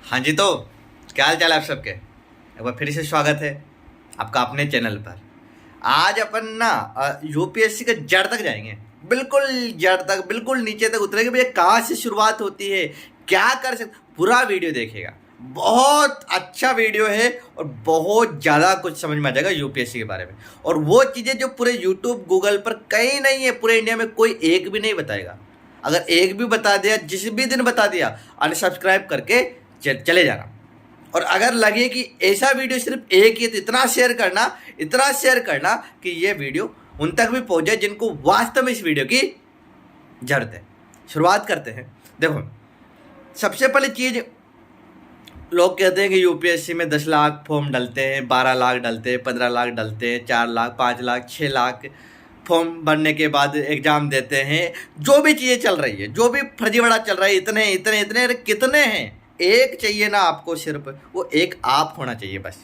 हाँ जी, तो क्या हाल चाल है आप सबके। एक बार फिर से स्वागत है आपका अपने चैनल पर। आज अपन ना यूपीएससी के जड़ तक जाएंगे। बिल्कुल जड़ तक, बिल्कुल नीचे तक उतरेंगे। भैया कहाँ से शुरुआत होती है, क्या कर सकते, पूरा वीडियो देखिएगा। बहुत अच्छा वीडियो है और बहुत ज़्यादा कुछ समझ में आ जाएगा यूपीएससी के बारे में। और वो चीज़ें जो पूरे यूट्यूब गूगल पर कहीं नहीं है, पूरे इंडिया में कोई एक भी नहीं बताएगा। अगर एक भी बता दिया, जिस भी दिन बता दिया, अनसब्सक्राइब करके चले जाना। और अगर लगे कि ऐसा वीडियो सिर्फ एक ही है तो इतना शेयर करना, इतना शेयर करना कि ये वीडियो उन तक भी पहुंच जाए जिनको वास्तव में इस वीडियो की जरूरत है। शुरुआत करते हैं। देखो, सबसे पहली चीज, लोग कहते हैं कि यूपीएससी में 10 लाख फॉर्म डलते हैं, 12 लाख डलते हैं, 15 लाख डलते हैं, 4 लाख, 5 लाख, 6 लाख फॉर्म भरने के बाद एग्जाम देते हैं। जो भी चीज़ें चल रही है, जो भी फर्जीवाड़ा चल रहा है, इतने इतने इतने, अरे कितने हैं। एक चाहिए ना आपको, सिर्फ वो एक आप होना चाहिए बस।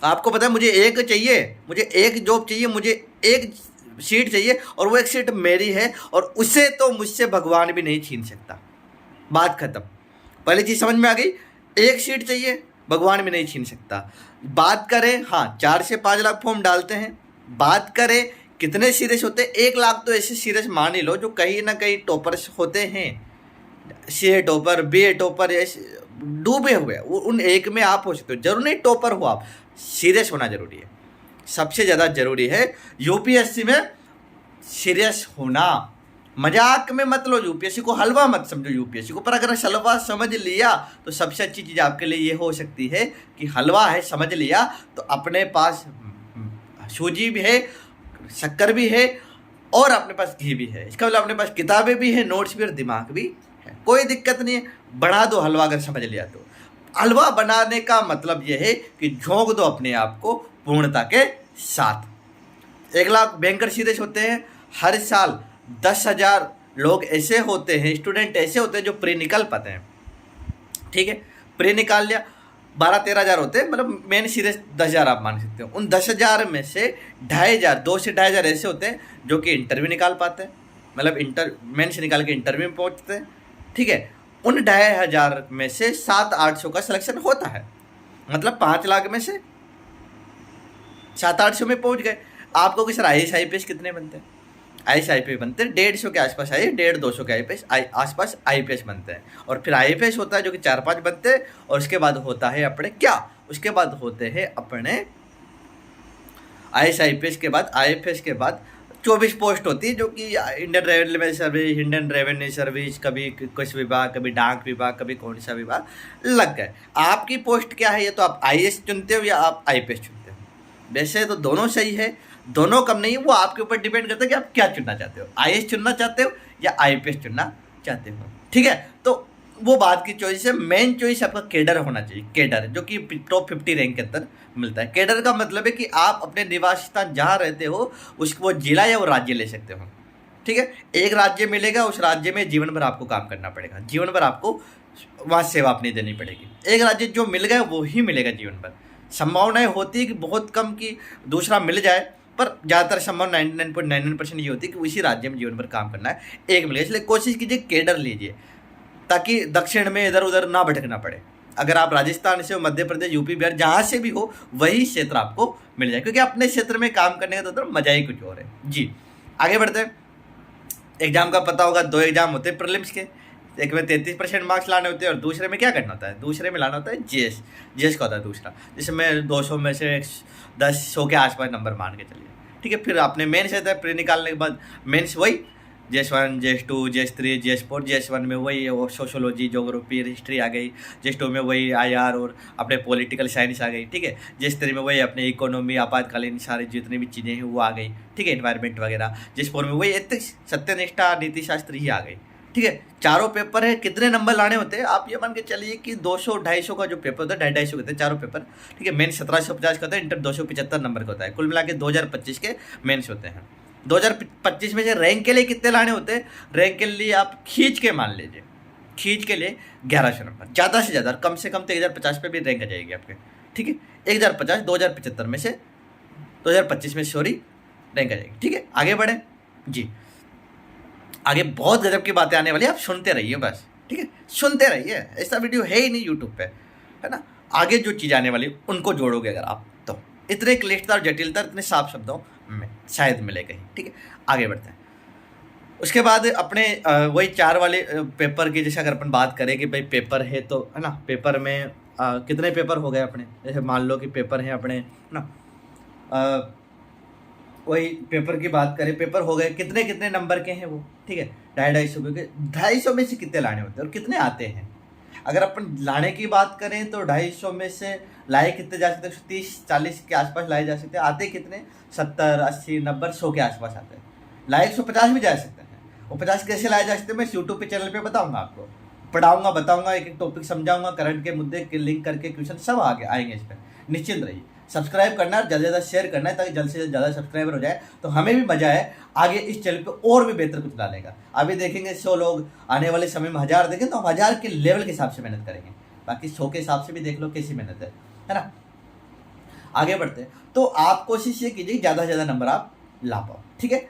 आपको पता है मुझे एक चाहिए, मुझे एक जॉब चाहिए, मुझे एक सीट चाहिए और वो एक सीट मेरी है और उसे तो मुझसे भगवान भी नहीं छीन सकता। बात खत्म। पहली चीज़ समझ में आ गई, एक सीट चाहिए, भगवान भी नहीं छीन सकता। बात करें, हाँ 4 से 5 लाख फॉर्म डालते हैं। बात करें कितने सीरियस होते हैं, 1 लाख तो ऐसे सीरियस मान ही लो जो कहीं ना कहीं टॉपर्स होते हैं, सी टॉपर, बी टॉपर, डूबे हुए, वो उन एक में आप हो सकते हो। जरूर नहीं टॉपर हो आप, सीरियस होना जरूरी है। सबसे ज़्यादा जरूरी है यूपीएससी में सीरियस होना। मजाक में मत लो यूपीएससी को, हलवा मत समझो यूपीएससी को। पर अगर हलवा समझ लिया तो सबसे अच्छी चीज़ आपके लिए ये हो सकती है कि हलवा है, समझ लिया तो अपने पास सूजी भी है, शक्कर भी है और अपने पास घी भी है। इसका मतलब अपने पास किताबें भी है, नोट्स भी और दिमाग भी है। कोई दिक्कत नहीं है, बढ़ा दो हलवा अगर समझ लिया तो। हलवा बनाने का मतलब यह है कि झोंक दो अपने आप को पूर्णता के साथ। 1 लाख बैंकर सीरियस होते हैं। हर साल 10,000 लोग ऐसे होते हैं, स्टूडेंट ऐसे होते हैं जो प्री निकल पाते हैं। ठीक है, प्री निकाल लिया, 12-13 हज़ार होते हैं, मतलब मेन सीरियस 10,000 आप मान सकते हो। उन 10,000 में से 2,500, 2 से 2,500 ऐसे होते हैं जो कि इंटरव्यू निकाल पाते हैं, मतलब मेन से निकाल के इंटरव्यू में पहुंचते हैं। ठीक है, उन 2,500 में से 700-800 का सिलेक्शन होता है, मतलब 5 लाख में से 700-800 में पहुंच गए। आपको कि सर IAS कितने बनते हैं? IAS बनते हैं 150 के आसपास, 150-200 के आसपास IPS बनते हैं। और फिर IPS होता है जो कि 4-5 बनते हैं। और उसके बाद होता है अपने क्या, उसके बाद होते हैं अपने IAS के बाद, IFS के बाद 24 पोस्ट होती है जो कि इंडियन रेवेन्यू सर्विस, कभी कृषि विभाग, कभी डाक विभाग, कभी कौन सा विभाग लग गए। आपकी पोस्ट क्या है, ये तो आप IAS चुनते हो या आप IPS चुनते हो। वैसे तो दोनों सही है, दोनों कम नहीं है, वो आपके ऊपर डिपेंड करता है कि आप क्या चुनना चाहते हो, IAS चुनना चाहते हो या IPS चुनना चाहते हो। ठीक है, तो वो बात की चॉइस है। मेन चॉइस आपका केडर होना चाहिए, केडर जो कि टॉप 50 रैंक के अंदर मिलता है। केडर का मतलब है कि आप अपने निवास स्थान जहाँ रहते हो उसको वो जिला या वो राज्य ले सकते हो। ठीक है, एक राज्य मिलेगा, उस राज्य में जीवन भर आपको काम करना पड़ेगा, जीवन भर आपको वहाँ सेवा अपनी देनी पड़ेगी। एक राज्य जो मिल गया वो ही मिलेगा जीवन भर। संभावनाएं होती है कि बहुत कम की दूसरा मिल जाए, पर ज़्यादातर संभावना 99.99% ये होती है कि उसी राज्य में जीवन भर काम करना है, एक मिलेगा। इसलिए कोशिश कीजिए केडर लीजिए ताकि दक्षिण में इधर उधर ना भटकना पड़े। अगर आप राजस्थान से हो, मध्य प्रदेश, यूपी, बिहार, जहाँ से भी हो, वही क्षेत्र आपको मिल जाए, क्योंकि अपने क्षेत्र में काम करने का तो मजा ही कुछ और है जी। आगे बढ़ते हैं। एग्जाम का पता होगा, 2 एग्जाम होते हैं प्रीलिम्स के। एक में 33% मार्क्स लाने होते हैं और दूसरे में क्या करना होता है, दूसरे में लाना होता है जीएस का होता है दूसरा, जिसमें 200 में से 100 के आसपास नंबर मान के चलिए। ठीक है, फिर आपने मेन्स रहता है, प्री निकालने के बाद मेन्स वही GS1, GS2, GS3, GS4। GS1 में वही वो सोशोलॉजी, ज्योग्राफी, हिस्ट्री आ गई। GS2 में वही IR और अपने पॉलिटिकल साइंस आ गई। ठीक है, GS3 में वही अपने इकोनॉमी, आपातकालीन सारी जितनी भी चीज़ें हैं वो आ गई। ठीक है, एनवायरनमेंट वगैरह। GS4 में वही एथिक्स, सत्यनिष्ठा, नीति शास्त्र ही आ गई। ठीक है, चारों पेपर है। कितने नंबर लाने होते हैं आप ये मान के चलिए कि 200-250 का जो पेपर होता है, 250 होते हैं चारों पेपर। ठीक है, मेन 1750 का होता है, इंटर 275 नंबर का होता है। कुल मिला के 2025 के मेन्स होते हैं। 2025 में से रैंक के लिए कितने लाने होते हैं, रैंक के लिए आप खींच के मान लीजिए, खींच के लिए 1100 नंबर, ज़्यादा से ज़्यादा, कम से कम तो 1050 पे भी रैंक आ जाएगी आपके। ठीक है, 1050, 2075 में से 2025 में सॉरी रैंक आ जाएगी। ठीक है, आगे बढ़े जी। आगे बहुत गजब की बातें आने वाली है, आप सुनते रहिए बस। ठीक है, सुनते रहिए, ऐसा वीडियो है ही नहीं यूट्यूब पे। है ना, आगे जो चीज़ आने वाली उनको जोड़ोगे अगर आप, तो इतने क्लिष्टता और जटिलता इतने साफ शब्दों में शायद मिले कहीं। ठीक है, आगे बढ़ते हैं। उसके बाद अपने वही 4 वाले पेपर की, जैसे अगर अपन बात करें कि भाई पेपर है तो, है ना, पेपर में कितने पेपर हो गए अपने, जैसे मान लो कि पेपर हैं अपने, है ना, वही पेपर की बात करें, पेपर हो गए, कितने कितने नंबर के हैं वो। ठीक है, 250 के, 250 में से कितने लाने होते हैं और कितने आते हैं। अगर अपन लाने की बात करें तो 250 में से लाए कितने जा सकते हैं, 30-40 के आसपास लाए जा सकते हैं। आते कितने, 70, 80, 90, 100 के आसपास आते हैं। लाए 150 भी जा सकते हैं। वो 50 कैसे लाए जा सकते हैं मैं यूट्यूब पे चैनल पे बताऊंगा आपको, पढ़ाऊंगा, बताऊंगा, एक एक टॉपिक समझाऊंगा, करंट के मुद्दे के लिंक करके क्वेश्चन सब आगे आएंगे इस पर। निश्चिंत रहिए, सब्सक्राइब करना है, ज़्यादा से ज़्यादा शेयर करना है, ताकि जल्द से ज़्यादा सब्सक्राइबर हो जाए तो हमें भी मजा है आगे इस चैनल पे और भी बेहतर कुछ डालेगा। अभी देखेंगे 100 लोग, आने वाले समय में 1000 देखें तो 1000 के लेवल के हिसाब से मेहनत करेंगे। बाकी 100 के हिसाब से भी देख लो कैसी मेहनत है ना। आगे बढ़ते हैं, तो आप कोशिश ये कीजिए ज़्यादा से ज़्यादा नंबर आप ला पाओ। ठीक है,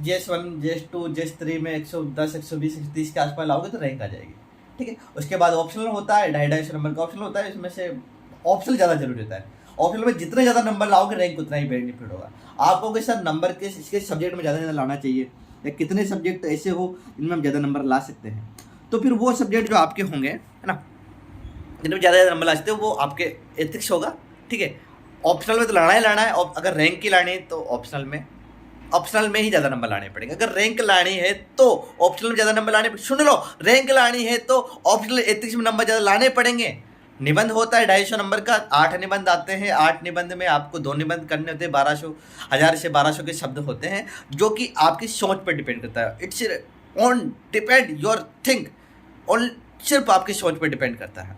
JS1, JS2, JS3 में 110, 120, 130 के आसपास लाओगे तो रैंक आ जाएगी। ठीक है, उसके बाद ऑप्शनल होता है, 250 नंबर का ऑप्शनल होता है, इसमें से ऑप्शनल ज़्यादा जरूरी होता है। ऑप्शनल में जितने ज़्यादा नंबर लाओगे रैंक उतना ही बेनिफिट होगा आपको। कि सर नंबर के इसके सब्जेक्ट में ज़्यादा ज़्यादा लाना चाहिए, या कितने सब्जेक्ट ऐसे हो जिनमें हम ज़्यादा नंबर ला सकते हैं, तो फिर वो सब्जेक्ट जो आपके होंगे, है ना, जिनमें ज़्यादा ज़्यादा नंबर ला सकते हो, वो आपके एथिक्स होगा। ठीक है, ऑप्शनल में तो लाना ही लाना है, और अगर रैंक की लानी है तो ऑप्शनल में ही ज़्यादा नंबर लाने पड़ेंगे। अगर रैंक लानी है तो ऑप्शनल में ज़्यादा नंबर लाने, सुन लो, रैंक लानी है तो ऑप्शनल एथिक्स में नंबर ज़्यादा लाने पड़ेंगे। निबंध होता है 250 नंबर का, 8 निबंध आते हैं। 8 निबंध में आपको 2 निबंध करने होते हैं, 1000 से 1200 के शब्द होते हैं, जो कि आपकी सोच पर डिपेंड करता है। It's on depend your think, और सिर्फ आपकी सोच पर डिपेंड करता है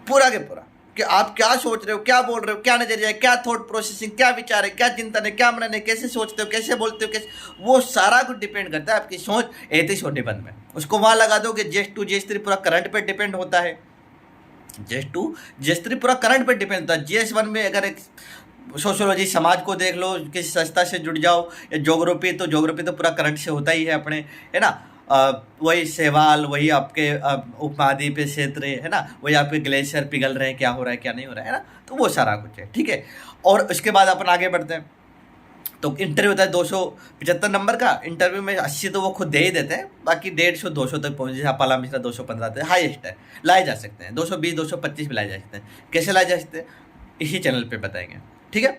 पूरा के पूरा, कि आप क्या सोच रहे हो, क्या बोल रहे हो, क्या नजरिया है, क्या थॉट प्रोसेसिंग, क्या विचार है, क्या चिंतन है, क्या मनन है, कैसे सोचते हो, कैसे बोलते हो, कैसे, वो सारा कुछ डिपेंड करता है आपकी सोच एथिक्स और निबंध में। उसको वहाँ लगा दो कि JS2, JS3 पूरा करंट पे डिपेंड होता है। JS2, JS3 पूरा करंट पे डिपेंड होता है। JS1 में अगर एक सोशोलॉजी, समाज को देख लो, किसी संस्था से जुड़ जाओ, या ज्योग्राफी, तो ज्योग्राफी तो पूरा करंट से होता ही है अपने, है ना। वही सवाल, वही आपके उपमहाद्वीपीय क्षेत्र, है ना, वही आपके ग्लेशियर पिघल रहे हैं, क्या हो रहा है, क्या नहीं हो रहा है ना, तो वो सारा कुछ है। ठीक है, और उसके बाद अपन आगे बढ़ते हैं। तो इंटरव्यू होता है 275 नंबर का। इंटरव्यू में 80 तो वो खुद दे ही देते हैं, बाकी 150, 200 तक पहुँच, जैसे पाला मिश्रा 215 थे, हाईएस्ट है, लाए जा सकते हैं। 220, 225 भी लाए जा सकते हैं। कैसे लाए जा सकते हैं इसी चैनल पे बताएंगे। ठीक है,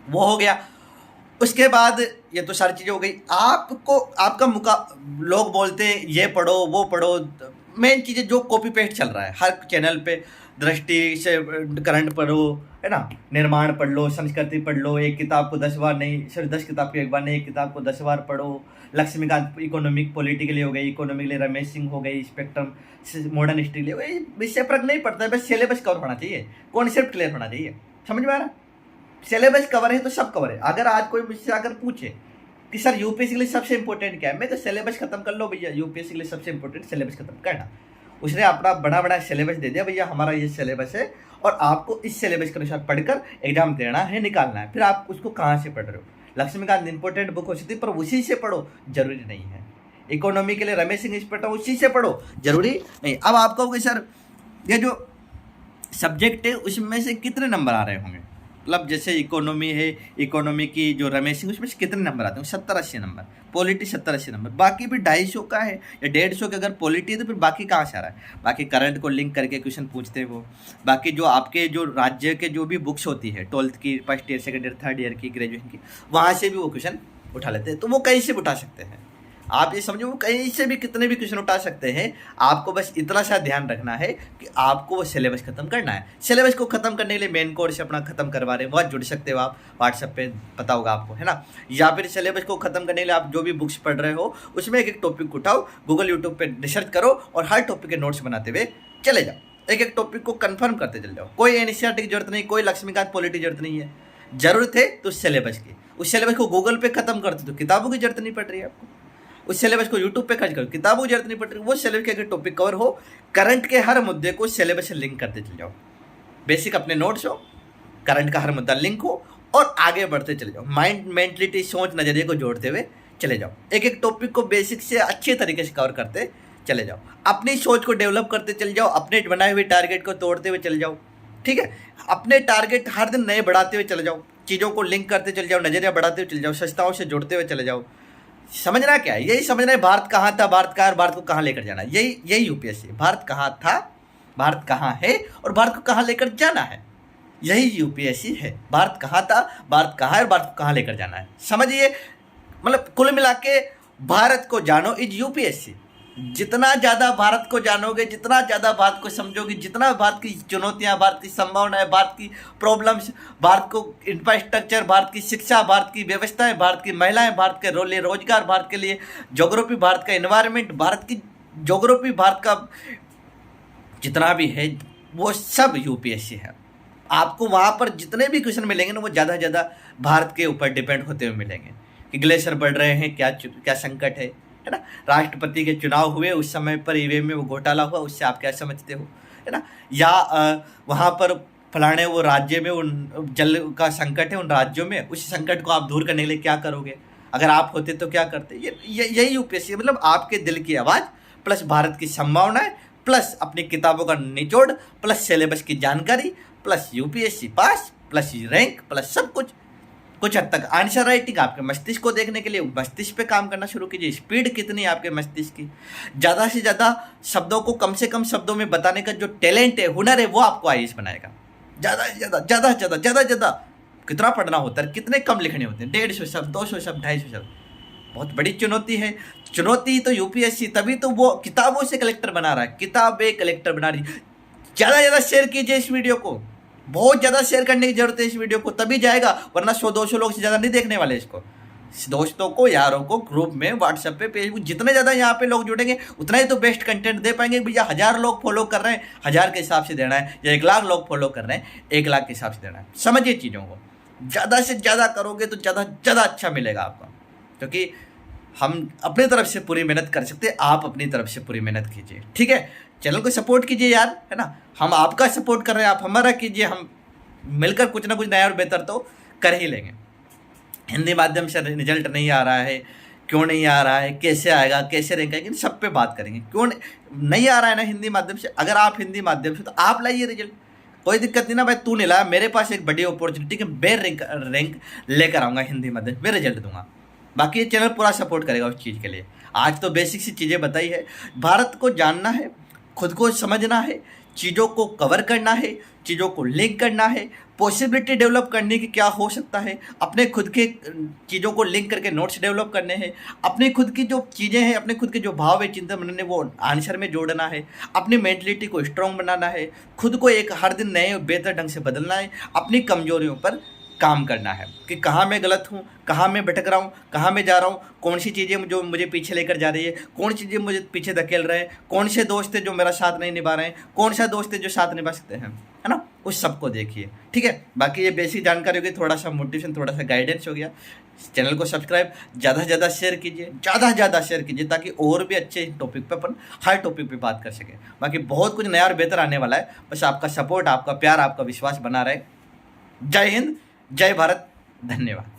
वो हो गया। उसके बाद ये तो सारी चीज़ें हो गई। आपको आपका लोग बोलते हैं ये पढ़ो वो पढ़ो, मेन चीज़ें जो कॉपी पेस्ट चल रहा है हर चैनल पे, दृष्टि से करंट पढ़ो, है ना, निर्माण पढ़ लो, संस्कृति पढ़ लो, एक किताब को 10 बार नहीं, सिर्फ 10 किताब को एक बार नहीं, एक किताब को 10 बार पढ़ो। लक्ष्मीकांत इकोनॉमिक पॉलिटिकली हो गई, इकोनॉमिक लिए रमेश सिंह हो गई, स्पेक्ट्रम मॉडर्न हिस्ट्री लिए हो गई। विषय फर्क नहीं पड़ता है, बस सिलेबस कवर होना चाहिए, कॉन्सेप्ट क्लियर होना चाहिए। समझ में आ रहा, सिलेबस कवर है तो सब कवर है। अगर आज कोई मुझसे आकर पूछे कि सर यूपीएससी के लिए सबसे इंपॉर्टेंट क्या है, मैं तो सिलेबस खत्म कर लो भैया, यूपीएससी के लिए सबसे इंपॉर्टेंट सिलेबस खत्म करना। उसने अपना बड़ा बड़ा सिलेबस दे दिया, भैया हमारा ये सिलेबस है और आपको इस सिलेबस के अनुसार पढ़कर एग्जाम देना है, निकालना है। फिर आप उसको कहाँ से पढ़ रहे हो, लक्ष्मीकांत इंपॉर्टेंट बुक हो सकती है पर उसी से पढ़ो, जरूरी नहीं है। इकोनॉमी के लिए रमेश सिंह पढ़ा, उसी से पढ़ो, जरूरी नहीं। अब आपको कहोगे सर ये जो सब्जेक्ट है उसमें से कितने नंबर आ रहे होंगे, मतलब जैसे इकोनॉमी है, इकोनॉमी की जो रमेश सिंह उसमें से कितने नंबर आते हैं, 70-80 नंबर, पॉलिटी 70-80 नंबर, बाकी भी 250 का है या 150 का। अगर पॉलिटी है तो फिर बाकी कहाँ से आ रहा है, बाकी करंट को लिंक करके क्वेश्चन पूछते हैं वो। बाकी जो आपके जो राज्य के जो भी बुक्स होती है, 12th की, first year, second year, third year की, ग्रेजुएशन की, वहाँ से भी वो क्वेश्चन उठा लेते हैं। तो वो कहीं से भी उठा सकते हैं, आप ये समझो, वो कहीं से भी कितने भी क्वेश्चन उठा सकते हैं। आपको बस इतना सा ध्यान रखना है कि आपको वो सिलेबस खत्म करना है। सिलेबस को खत्म करने के लिए मेन कोर्स अपना खत्म करवा रहे हैं, बहुत जुड़ सकते हो आप, व्हाट्सएप पे पता होगा आपको, है ना। या फिर सिलेबस को खत्म करने के लिए आप जो भी बुक्स पढ़ रहे हो उसमें एक एक टॉपिक उठाओ, गूगल यूट्यूब पे रिसर्च करो और हर टॉपिक के नोट्स बनाते हुए चले जाओ, एक एक टॉपिक को कन्फर्म करते चले जाओ। कोई एनसीईआरटी की जरूरत नहीं, कोई लक्ष्मीकांत पॉलिटी की जरूरत नहीं है। जरूरत है तो सिलेबस की, उस सिलेबस को गूगल पे खत्म करते तो किताबों की जरूरत नहीं पड़ रही है आपको। उस सिलेबस को यूट्यूब पे खर्च करो, किताबों की जरूरत नहीं पड़ रही। वो सिलेबस के अगर टॉपिक कवर हो, करंट के हर मुद्दे को सिलेबस से लिंक करते चले जाओ। बेसिक अपने नोट्स हो, करंट का हर मुद्दा लिंक हो और आगे बढ़ते चले जाओ। माइंड, मेंटलिटी, सोच, नजरिए को जोड़ते हुए चले जाओ। एक एक टॉपिक को बेसिक से अच्छे तरीके से कवर करते चले जाओ, अपनी सोच को डेवलप करते चले जाओ, अपने बनाए हुए टारगेट को तोड़ते हुए चले जाओ, ठीक है। अपने टारगेट हर दिन नए बढ़ाते हुए चले जाओ, चीज़ों को लिंक करते चले जाओ, नजरिया बढ़ाते हुए चले जाओ, संस्थाओं से जुड़ते हुए चले जाओ। समझना क्या है, यही समझना है भारत कहाँ था, भारत कहाँ, भारत को कहाँ लेकर जाना है। यही यूपीएससी, भारत कहाँ था, भारत कहाँ है और भारत को कहाँ लेकर जाना है। यही यूपीएससी है, भारत कहाँ था, भारत कहाँ है और भारत को कहाँ लेकर जाना है। समझिए, मतलब कुल मिला के भारत को जानो इज यूपीएससी। जितना ज़्यादा भारत को जानोगे, जितना ज़्यादा भारत को समझोगे, जितना भारत की चुनौतियाँ, भारत की संभावनाएं, भारत की प्रॉब्लम्स, भारत को इंफ्रास्ट्रक्चर, भारत की शिक्षा, भारत की व्यवस्थाएं, भारत की महिलाएं, भारत के लिए रोजगार, भारत के लिए ज्योग्राफी, भारत का एनवायरनमेंट, भारत की ज्योग्राफी, भारत का जितना भी है वो सब यूपीएससी है। आपको वहाँ पर जितने भी क्वेश्चन मिलेंगे ना, वो ज़्यादा से ज़्यादा भारत के ऊपर डिपेंड होते हुए मिलेंगे कि ग्लेशियर बढ़ रहे हैं, क्या संकट है ना। राष्ट्रपति के चुनाव हुए उस समय पर ईवीएम में वो घोटाला हुआ, उससे आप क्या समझते हो, है ना। या वहाँ पर फलाने वो राज्य में उन जल का संकट है, उन राज्यों में, उस संकट को आप दूर करने के लिए क्या करोगे, अगर आप होते तो क्या करते। यही यूपीएससी, मतलब आपके दिल की आवाज़ प्लस भारत की संभावनाएं प्लस अपनी किताबों का निचोड़ प्लस सिलेबस की जानकारी प्लस यूपीएससी पास प्लस रैंक प्लस सब कुछ हद तक आंसर राइटिंग। आपके मस्तिष्क को देखने के लिए मस्तिष्क पे काम करना शुरू कीजिए। स्पीड कितनी है आपके मस्तिष्क की, ज़्यादा से ज़्यादा शब्दों को कम से कम शब्दों में बताने का जो टैलेंट है, हुनर है, वो आपको आईएएस बनाएगा। ज़्यादा से ज़्यादा कितना पढ़ना होता है, कितने कम लिखने होते हैं, 150 शब्द, 200 शब्द, 250 शब्द, बहुत बड़ी चुनौती है। चुनौती तो यूपीएससी, तभी तो वो किताबों से कलेक्टर बना रहा है, किताबें कलेक्टर बना रही। ज़्यादा शेयर कीजिए इस वीडियो को, बहुत ज़्यादा शेयर करने की जरूरत है इस वीडियो को, तभी जाएगा, वरना 100-200 लोग से ज़्यादा नहीं देखने वाले इसको। दोस्तों को, यारों को, ग्रुप में, व्हाट्सएप पे, फेसबुक, जितने ज़्यादा यहाँ पे लोग जुड़ेंगे उतना ही तो बेस्ट कंटेंट दे पाएंगे। भैया 1000 लोग फॉलो कर रहे हैं, 1000 के हिसाब से देना है, या 1 लाख लोग फॉलो कर रहे हैं, 1 लाख के हिसाब से देना है। समझिए चीज़ों को, ज़्यादा से ज़्यादा करोगे तो ज़्यादा अच्छा मिलेगा आपको, क्योंकि हम अपनी तरफ से पूरी मेहनत कर सकते हैं, आप अपनी तरफ से पूरी मेहनत कीजिए, ठीक है। चैनल को सपोर्ट कीजिए यार, है ना, हम आपका सपोर्ट कर रहे हैं, आप हमारा कीजिए, हम मिलकर कुछ ना कुछ नया और बेहतर तो कर ही लेंगे। हिंदी माध्यम से रिजल्ट नहीं आ रहा है, क्यों नहीं आ रहा है, कैसे आएगा, कैसे रैंक आएगी, सब पे बात करेंगे। क्यों नहीं आ रहा है ना हिंदी माध्यम से, अगर आप हिंदी माध्यम से तो आप लाइए रिजल्ट, कोई दिक्कत नहीं ना भाई, तू नहीं लाया, मेरे पास एक बड़ी अपॉर्चुनिटी कि मैं रैंक लेकर आऊँगा हिंदी माध्यम, मैं रिजल्ट दूंगा। बाकी ये चैनल पूरा सपोर्ट करेगा उस चीज़ के लिए। आज तो बेसिक सी चीज़ें बताई है, भारत को जानना है, खुद को समझना है, चीज़ों को कवर करना है, चीज़ों को लिंक करना है, पॉसिबिलिटी डेवलप करने की क्या हो सकता है, अपने खुद के चीज़ों को लिंक करके नोट्स डेवलप करने हैं, अपने खुद की जो चीज़ें हैं, अपने खुद के जो भाव है, चिंतन बनने, वो आंसर में जोड़ना है, अपनी मेंटलिटी को स्ट्रॉन्ग बनाना है, खुद को एक हर दिन नए और बेहतर ढंग से बदलना है, अपनी कमजोरियों पर काम करना है कि कहाँ मैं गलत हूँ, कहाँ मैं भटक रहा हूँ, कहाँ मैं जा रहा हूँ, कौन सी चीज़ें जो मुझे पीछे लेकर जा रही है, कौन सी चीज़ें मुझे पीछे धकेल रहे हैं, कौन से दोस्त हैं जो मेरा साथ नहीं निभा रहे हैं, कौन सा दोस्त है जो साथ निभा सकते हैं, है ना, उस सबको देखिए, ठीक है। बाकी ये बेसिक जानकारी होगी, थोड़ा सा मोटिवेशन, थोड़ा सा गाइडेंस हो गया। चैनल को सब्सक्राइब, ज़्यादा से ज़्यादा शेयर कीजिए, ज़्यादा से ज़्यादा शेयर कीजिए, ताकि और भी अच्छे टॉपिक पे अपन हर टॉपिक पे बात कर सकें। बाकी बहुत कुछ नया और बेहतर आने वाला है, बस आपका सपोर्ट, आपका प्यार, आपका विश्वास बना रहे। जय हिंद, जय भारत, धन्यवाद।